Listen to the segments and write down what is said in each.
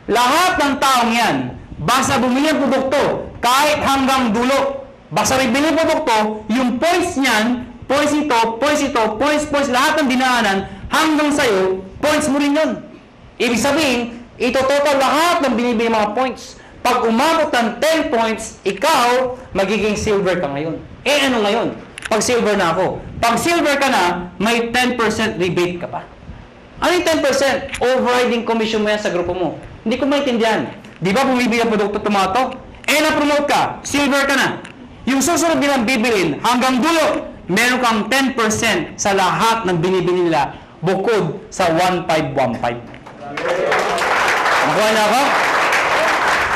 Lahat ng taong yan, basta bumili ng produkto, kahit hanggang dulo, basta bibili ng produkto, yung points niyan, points ito, points, lahat ng dinaanan, hanggang sa'yo, points mo rin yun. Ibig sabihin, ito total lahat ng binibili mga points. Pag umabot ng 10 points, ikaw, magiging silver ka ngayon. Eh ano ngayon? Pag silver na ako. Pag silver ka na, may 10% rebate ka pa. Ano yung 10%? Overriding commission mo yan sa grupo mo. Hindi ko maintindihan. Di ba bumibili ang produkto tomato? Eh na-promote ka, silver ka na. Yung susunod nilang bibilin, hanggang dulo, meron kang 10% sa lahat ng binibili nila bukod sa 1515. Nakuha na ako?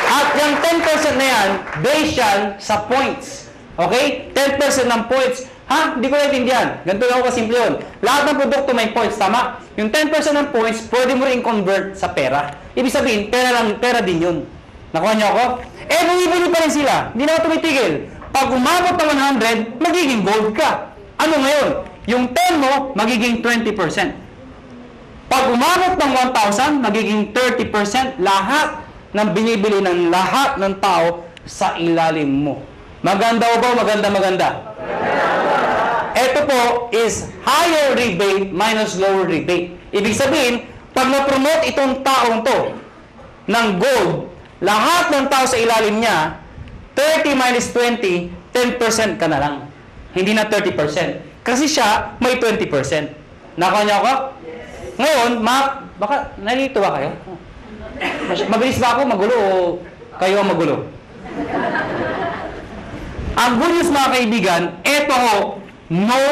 At yung 10% na yan, based yan sa points. Okay? 10% ng points. Ha? Hindi ko naintindihan. Ganito lang ako kasimple yun. Lahat ng produkto may points, tama? Yung 10% ng points, pwede mo rin convert sa pera. Ibig sabihin, pera din yun. Nakuha niyo ako? Eh, bumibili pa rin sila. Hindi na ako tumitigil. Pag umabot ng 100, magiging gold ka. Ano ngayon? Yung 10 mo, magiging 20%. Pag umabot ng 1,000, magiging 30% lahat ng binibili ng lahat ng tao sa ilalim mo. Maganda o ba? Maganda. Ito po is higher rebate minus lower rebate. Ibig sabihin, pag na-promote itong taong to ng gold, lahat ng tao sa ilalim niya, 30 minus 20, 10% ka na lang. Hindi na 30%. Kasi siya may 20%. Nakuha niyo ako? Ngayon, baka nalito ba kayo? Mabilis ba ako magulo o kayo ang magulo? Ang good news mga kaibigan, ito ho, no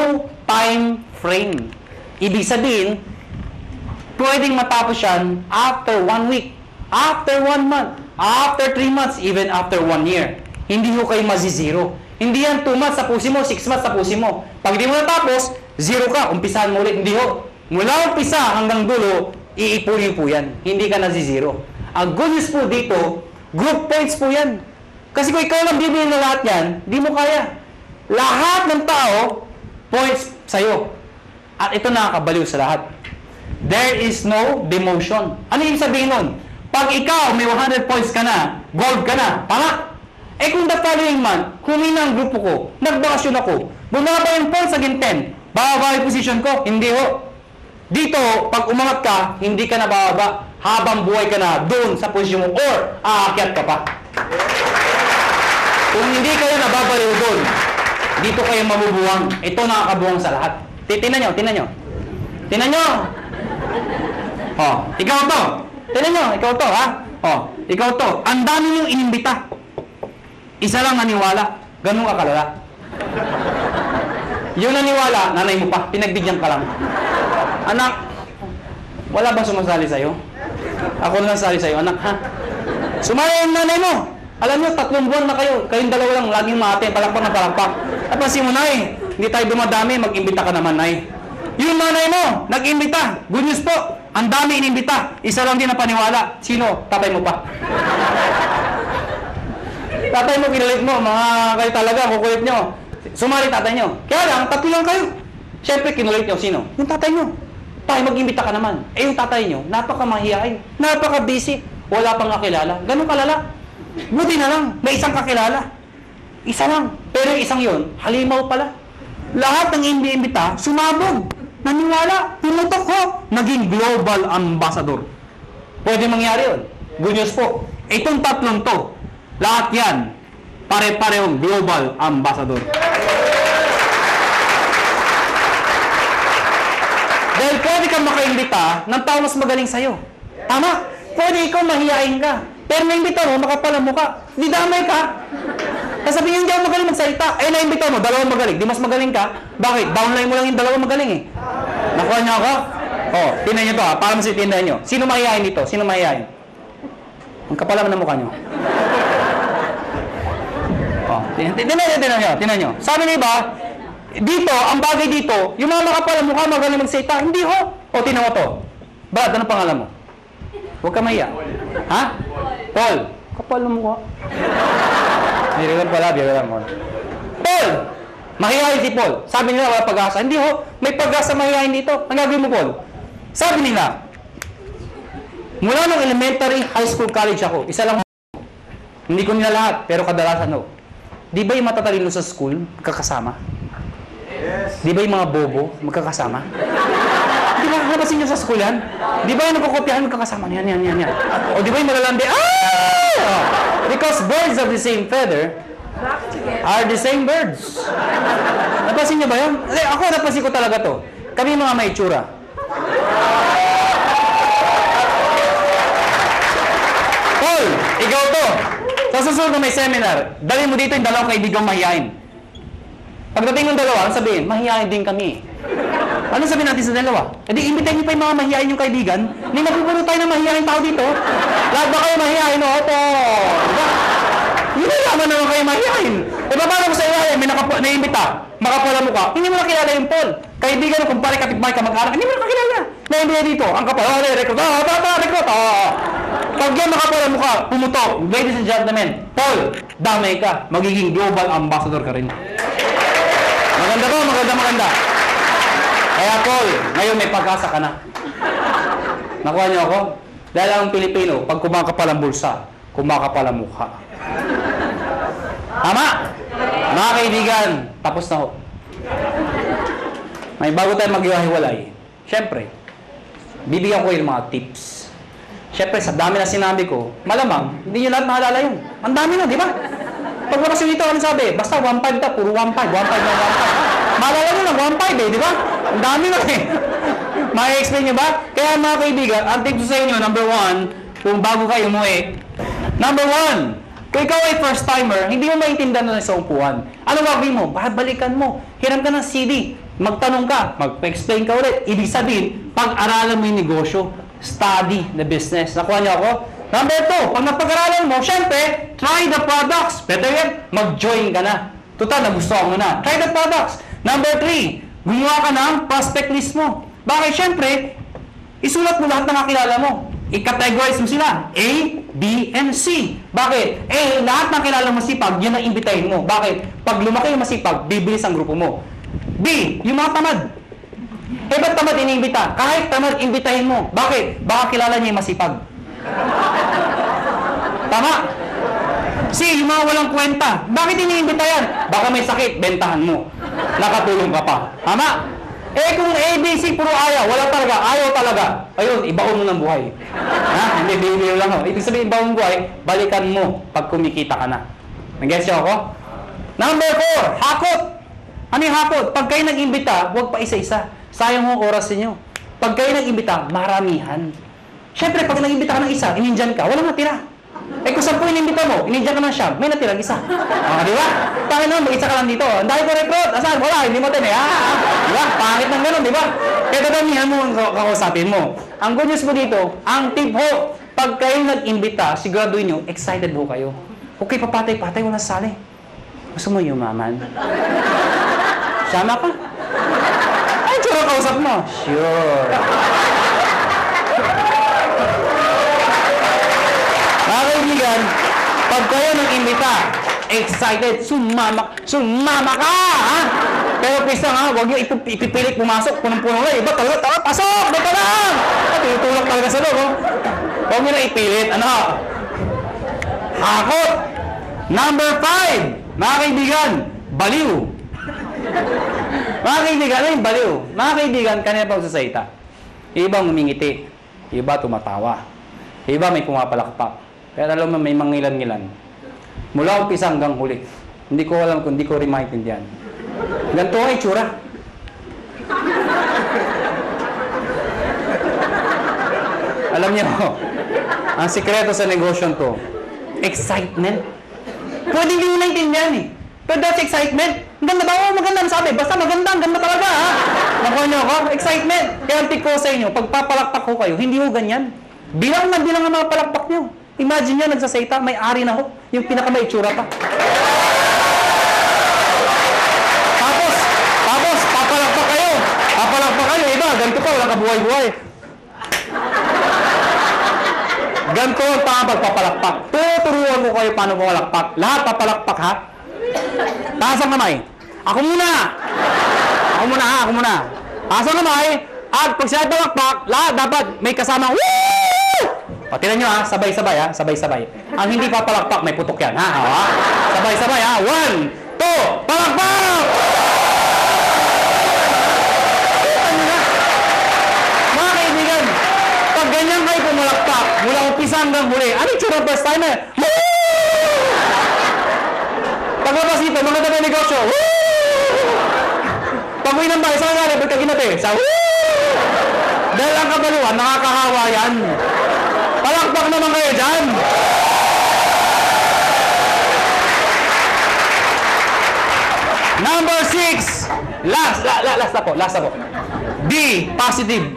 time frame. Ibig sabihin, pwedeng matapos yan after 1 week, after 1 month, after 3 months, even after 1 year. Hindi ho kayo mazizero. Hindi yan 2 months tapusin mo, 6 months tapusin mo. Pag di mo natapos, 0 ka, umpisahan mo ulit. Hindi ho. Mula umpisa hanggang dulo, iipunin po yan. Hindi ka nazizero. Ang good news po dito, group points po yan. Kasi kung ikaw lang bibili na lahat yan, di mo kaya. Lahat ng tao, points sa'yo. At ito nakakabaliw sa lahat. There is no demotion. Ano yung sabihin nun? Pag ikaw may 100 points ka na, gold ka na, tama? Eh kung the following month, humina ang grupo ko, nagbakasyon ako, bumaba yung points aging 10, bababa yung position ko, hindi ho. Dito, pag umangat ka, hindi ka na bababa, habang buhay ka na doon sa posisyon mo, or aakyat ka pa. Kung hindi kayo nababaliw doon, dito kayo mabubuwang. Ito nakakabuwang sa lahat. Tingnan nyo. Tingnan nyo. Oh, ikaw to. Tingnan nyo, ikaw to, ha? Oh, ikaw to. Ang dami nyo inimbita. Isa lang naniwala. Ganun ka kalala. Yung naniwala, nanay mo pa. Pinagbigyan ka lang. Anak, wala bang sumasali sa'yo? Ako lang sali sa'yo, anak, ha? Sumali yung nanay mo. Alam nyo, 3 buwan na kayo. Kayong dalawa lang, laging mate, palakpak na palakpak. Napansin mo, nay, hindi tayo dumadami, mag-imbita ka naman, nay. Yung nanay mo, nag-imbita. Good news po, ang dami inimbita. Isa lang din na paniwala. Sino? Tatay mo pa. Tatay mo, kinalit mo. Mga kayo talaga, kukulit nyo. Sumali tatay nyo. Kaya lang, 3 lang kayo. Siyempre, kinulit nyo. Sino? Yung tatay nyo. Tayo, mag-imbita ka naman. Eh, yung tatay nyo, napaka-mahihain. Napaka-busy. Wala pang kakilala. Ganun kalala. Buti na lang, may isang kakilala. Isa lang. Pero yung isang yun, halimaw pala. Lahat ng imbita, sumabog. Naniwala. Tumutok ho. Naging global ambassador. Pwede mangyari yun. Good news po. Itong 3 to, lahat yan, pare-parehong global ambassador. Dahil pwede kang makaimbita ng tao mas magaling sa'yo. Tama? Pwede ikaw mahihain ka. Pero naimbita mo, makapal ang mukha. Di damay ka. Sasabihin hindi ako magaling magsalita. Eh, naimbita mo, 2 magaling. Di mas magaling ka. Bakit? Downline mo lang yung 2 magaling eh. Nakuha niyo ako? Oh, tingnan niyo to ha, para masitindahan niyo. Sino mahihain dito? Sino mahihain? Ang kapal naman ng mukha niyo. Oh, tingnan niyo. Sabi niyo ba, dito, ang bagay dito, yung mga makapal ang mukha magaling magsalita. Hindi ho. O, tingnan mo to. Brad, anong pangalan mo? Huwag ka mahiya. Ha? Paul. Kapal ng mukha. Biro pala. Paul! Mahihayin si Paul. Sabi nila, wala pag-asa. Hindi ho, may pag-asa mahihayin dito. Ang gagawin mo, Paul? Sabi nila, Mula nung elementary, high school, college ako, isa lang. Hindi ko nila lahat, pero kadalasan no. Di ba yung matatalino sa school, magkakasama? Yes. Di ba yung mga bobo, magkakasama? Di ba, napasin nyo sa school yan? Di ba yung napakopyahan, magkakasama? Yan. O di ba yung malalandi? Because birds of the same feather are the same birds. Napasin nyo ba yun? Ako, napasin ko talaga to. Kami mga may itsura. Paul, ikaw to. Sa susunod na may seminar, dali mo dito yung dalawang kaibigang mahihain. Pagdating ng dalawa, sabihin, mahihain din kami. Ano sabihin natin sa dalawa? E di, imbitahin niyo pa yung mga mahihain yung kaibigan. Hindi magpupuno tayo ng mahihain tao dito. Lahat ba kayo mahihain? Opo. Diba? Hindi naman naman kayo mahihain. E paano mo sa ihain? May naimbita. Makapala mo ka. Hindi mo nakilala yung Paul. Kaibigan mo, kumpare, kapitbahay, kamag-anak. Hindi mo nakilala. Naimbita dito. Ang kapal. Recruit. Recruit. Pag yan makapala mo ka, pumutok. Ladies and gentlemen, Paul, damay ka. Magiging global ambassador ka rin. Maganda ba? Maganda. Kaya Paul, ngayon may pag-asa ka na. Nakuha niyo ako? Dahil ang Pilipino, pag kumakapal ang bulsa, kumakapal ang mukha. Tama? Mga kaibigan, tapos na ho. May bago tayo maghiwa-hiwalay. Siyempre, bibigyan ko yung mga tips. Siyempre, sa dami na sinabi ko, malamang, hindi nyo lahat mahalala yun. Ang dami na, di ba? Pag labas yung dito, ano sabi? Basta 1.5 ta, puro 1.5, 1.5 na 1.5. Maalala nyo lang, 1.5 eh, di ba? Ang dami na eh. May-explain nyo ba? Kaya mga kaibigan, ang tips sa inyo, number 1, kung bago kayo umuwi. Number 1, kung ikaw ay first timer, hindi mo maintindihan na sa upuan. Ano gagawin mo? Balikan mo. Hiram ka ng CD. Magtanong ka. Mag-explain ka ulit. Ibig sabihin, pag-aralan mo yung negosyo. Study the business. Nakuha niyo ako? Number 2, pag napag-aralan mo, syempre, try the products. Better yet, mag-join ka na. Total, nagustuhan mo na. Try the products. Number 3, gumawa ka ng prospect list mo. Bakit? Syempre, isulat mo lahat ng kakilala mo. I-categorize mo sila. A, B, and C. Bakit? A, lahat ng kilala mo masipag, yun ang imbitahin mo. Bakit? Pag lumaki yung masipag, bibilis ang grupo mo. B, yung mga tamad. Eh, ba't tamad iniimbita? Kahit tamad, imbitahin mo. Bakit? Baka kilala niya yung masipag. Tama? C, yung mga walang kwenta. Bakit iniimbita yan? Baka may sakit, bentahan mo. Nakatulong ka pa. Tama? Eh kung A, B, C, puro ayaw, wala talaga, ayaw talaga. Ayun, ibaon mo ng buhay. Ha? Hindi, bibili lang ako. Ibig sabihin, ibaon ng buhay, balikan mo pag kumikita ka na. Nag-guess niyo ako? Number 4, hakot. Ano yung hakot? Pag kayo nag-imbita, huwag pa isa-isa. Sayang mo oras niyo. Pag kayo nag-imbita, maramihan. Siyempre, pag nag-imbita ka ng isa, inindyan ka, walang natira. Eh kung 10 inimbita mo, inindyan ka ng siyam, may natirang isa. Di ba? Pangit naman, mag-isa ka lang dito. Ang dahil ko recruit, asan? Wala, hindi mo din eh. Di ba? Pangit ng gano'n, di ba? Kaya dadamihan mo ang kakausapin mo. Ang good news mo dito, ang tip ho, pag kayo nag-imbita, siguraduhin nyo, excited ho kayo. Okay, papatay-patay, wala sali. Gusto mo yumaman? Sama ka? Ay, tsura kausap mo. Sure. Mga kaibigan, pag kayo nag-imbita, excited, sumama ka, ha? Pero pisa nga, huwag nyo ipipilit pumasok, punong-puno na, iba talaga, pasok, dito lang! At tutulak talaga sa loob, huwag nyo na ipilit, ano? Hakot! Number 5, mga kaibigan, baliw. Mga kaibigan, ano yung baliw? Mga kaibigan, kanina pa sasalita. Ibang umingiti, iba tumatawa, iba may pumapalakpak. Pero alam mo, may mangilan-ngilan. Mula umpisa hanggang huli. Hindi ko alam kung hindi ko rin maintindihan. Ganito ang itsura. Alam niyo, ang sikreto sa negosyo to, excitement. Pwede hindi mo naintindihan eh. Pero that's excitement. Ang ganda ba? Oo, maganda. Sabi, basta maganda. Ang ganda talaga, ha? Nakuha niyo ako? Excitement. Kaya ang tip ko sa inyo, pag papalakpak ko kayo, hindi mo ganyan. Bilang ang mga palakpak niyo. Imagine nyo, nagsasayta, may ari na ho. Yung pinaka-may itsura pa. Tapos, papalakpak kayo. Papalakpak kayo. Iba, ganito pa, walang kabuhay-buhay. Ganito ang pagpapalakpak. Tuturuan ko kayo paano papalakpak. Lahat papalakpak, ha? Taas ang kamay. Ako muna. Ako muna. Taas ang kamay. At pag sila palakpak, lahat dapat may kasamang woo! O, tingnan nyo ha, sabay-sabay ha, sabay-sabay. Ang hindi papalakpak, may putok yan ha. O, ha? Sabay-sabay ha, 1, 2, palakpak! Mga kaibigan, pag ganyan kayo pumalakpak, mula umpisa hanggang huli, ano yung tsura first timer? Paglabas dito, mga tabi negosyo, pag-uwi ng bahay, saan nga rin, ba't ka ginati? Sa dahil ang kabaluan, nakakahawa yan. Palakpak naman kayo dyan. Number 6. Last na po. D, positive.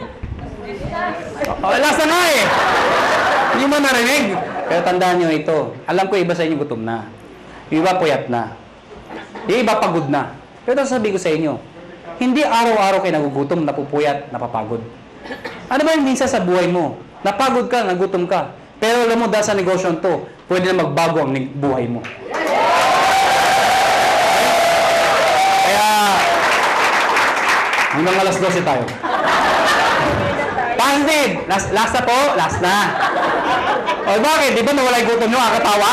Last na nga eh. Hindi mo narinig. Pero tandaan nyo ito. Alam ko iba sa inyo gutom na. Yung iba puyat na. Yung iba pagod na. Pero sabi ko sa inyo, hindi araw-araw kayo nagugutom, napupuyat, napapagod. Ano ba yung minsan sa buhay mo? Napagod ka, nagutom ka. Pero alam mo, dahil sa negosyo to, pwede na magbago ang buhay mo. Kaya, hanggang alas 12 tayo. Positive! Last na po? Last na. O bakit? Di ba nawala yung gutom nyo? Kakatawa?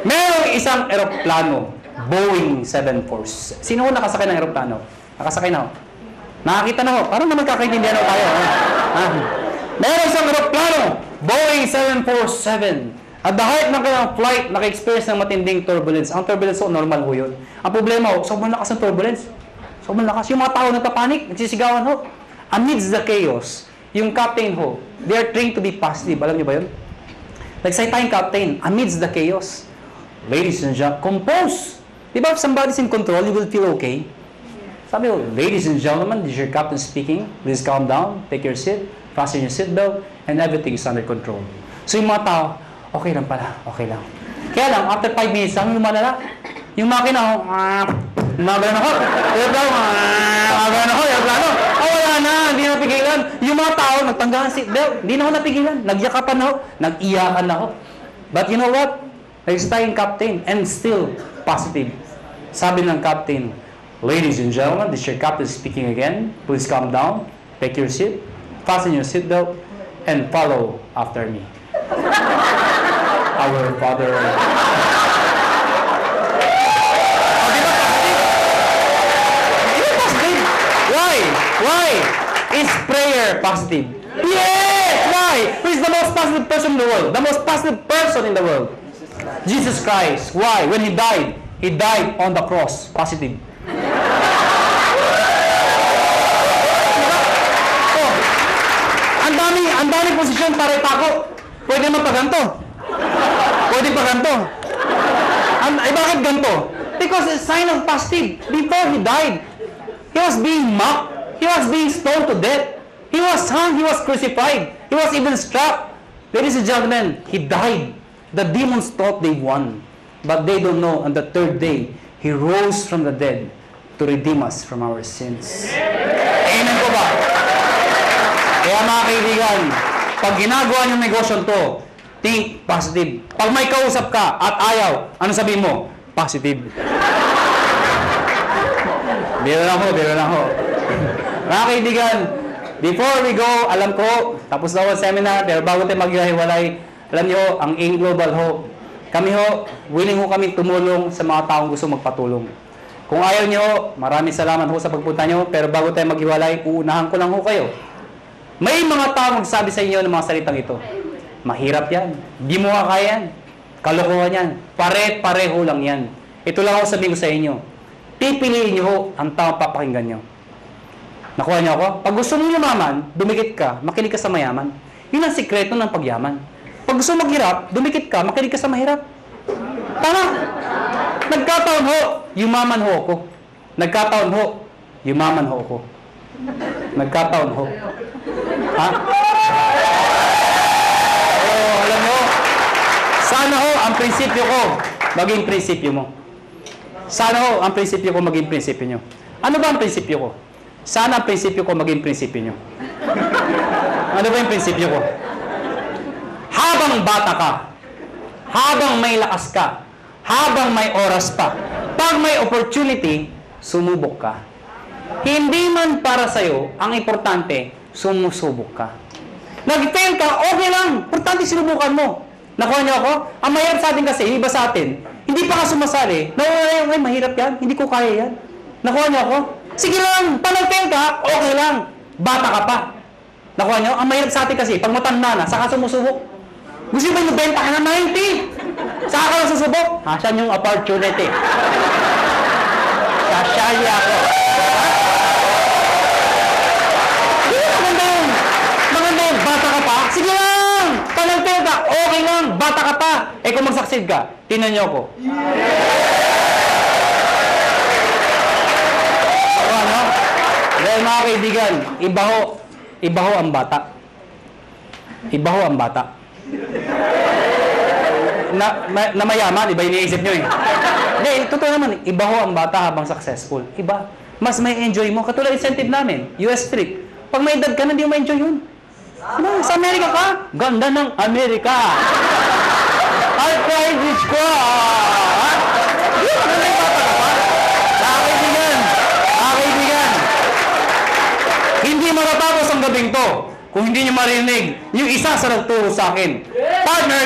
Merong isang eroplano, Boeing 747. Sino ko nakasakay ng eroplano? Nakasakay na ako. Nakakita na ho. Parang naman kakaintindihan ho tayo. Meron isang eroplano, Boeing 747. At the heart ng kanyang flight, naka-experience ng matinding turbulence. Ang turbulence ho, normal ho yun. Ang problema ho, sobrang lakas ng turbulence. Sobrang lakas. Yung mga tao nagpapanik, nagsisigawan ho. Amidst the chaos, yung captain ho, they are trained to be positive. Alam niyo ba yun? Nagsalita yung captain, amidst the chaos. Ladies and gentlemen, compose! Di ba if somebody's in control, you will feel okay? Sabi ko, ladies and gentlemen, this is your captain speaking. Please calm down, take your seat, fasten your seatbelt, and everything is under control. So yung mga tao, okay lang pala, okay lang. Kaya lang, after 5 minutes lang, lumalala. Yung makina, nagano ako, wala na, hindi na napigilan. Yung mga tao, nagtanggalan seatbelt, hindi na ako napigilan. Nagyakapan ako, nag-iyakan ako. But you know what? Nag-stay yung captain, and still positive. Sabi ng captain, ladies and gentlemen, this is your captain speaking again. Please calm down, take your seat, fasten your seatbelt, and follow after me. Our Father. Positive? Why? Why? Is prayer positive? Yes! Why? Who is the most positive person in the world? The most positive person in the world? Jesus Christ. Why? When He died on the cross. Positive. Ang daming posisyon para ipako. Pwede magpaganto. Pwede paganto. Bakit ganto? Because it's a sign of positive. Before He died, He was being mocked. He was being stoned to death. He was hung. He was crucified. He was even struck. Ladies and gentlemen, He died. The demons thought they won. But they don't know, on the third day, He rose from the dead to redeem us from our sins. Amen po ba? Kaya mga kaibigan, pag ginagawa niyong negosyo to, think positive. Pag may kausap ka at ayaw, ano sabihin mo? Positive. Biro lang ho. Mga kaibigan, before we go, alam ko, tapos na ang seminar, pero bago tayo maghiwalay, alam niyo, ang AIM Global ho, kami ho, willing ho kami tumulong sa mga taong gusto magpatulong. Kung ayaw niyo, maraming salamat ho sa pagpunta niyo, pero bago tayo maghiwalay, uunahan ko lang ho kayo. May mga tao magsabi sa inyo ng mga salitang ito. Mahirap yan. Di mo kaya yan. Kalokohan yan. Pare-pareho lang yan. Ito lang ako sabihin ko sa inyo. Pipiliin nyo ho ang taong papakinggan nyo. Nakuha niyo ako? Pag gusto mo yumaman, dumikit ka, makinig ka sa mayaman. Yun ang sikreto ng pagyaman. Pag gusto maghirap, dumikit ka, makinig ka sa mahirap. Tama. Nagkataon ho, yumaman ho ako. Nagkataon ho, yumaman ho ako. Nagkataon ho. Ha? Oh, alam mo, sana ho ang prinsipyo ko maging prinsipyo mo. Sana ho ang prinsipyo ko maging prinsipyo nyo. Ano ba ang prinsipyo ko? Sana ang prinsipyo ko maging prinsipyo nyo. Ano ba yung prinsipyo ko? Habang bata ka, habang may lakas ka, habang may oras pa, pag may opportunity, sumubok ka. Hindi man para sa'yo, ang importante, sumusubok ka. Nag-fail ka, okay lang. Importante sinubukan mo. Nakuha niyo ako? Ang mahirap sa atin kasi, iba sa atin, hindi pa ka sumasali. Nawala yung, mahirap yan. Hindi ko kaya yan. Nakuha niyo ako? Sige lang, pag nag-fail ka, okay lang. Bata ka pa. Nakuha niyo? Ang mahirap sa atin kasi, pag matanda na, saka sumusubok. Gusto ba yung benta ka na 90? Saka ka lang susubok? Saan yung opportunity? Sasyali ako. Maganda yun. Maganda yun. Bata ka pa? Sige lang. Pag nag-fail ka, okay lang. Bata ka pa. Eh kung mag-succeed ka, tingnan niyo ako. Ano? Dahil mga kaibigan, iba ho ang bata. Iba ho ang bata. Na mayaman, iba iniisip nyo eh. Hindi, totoo naman, iba ho ang bata habang successful. Iba. Mas may enjoy mo. Katulad incentive namin, US trip. Pag may edad ka na, hindi mo ma-enjoy yun. Ano, sa Amerika ka? Ganda ng Amerika. I cried this ko. Hindi, maganda yung bata ka pa. Nakakaibigan. Hindi matatapos ang gabing to kung hindi nyo marinig yung isa sa nagturo sa akin. Partner,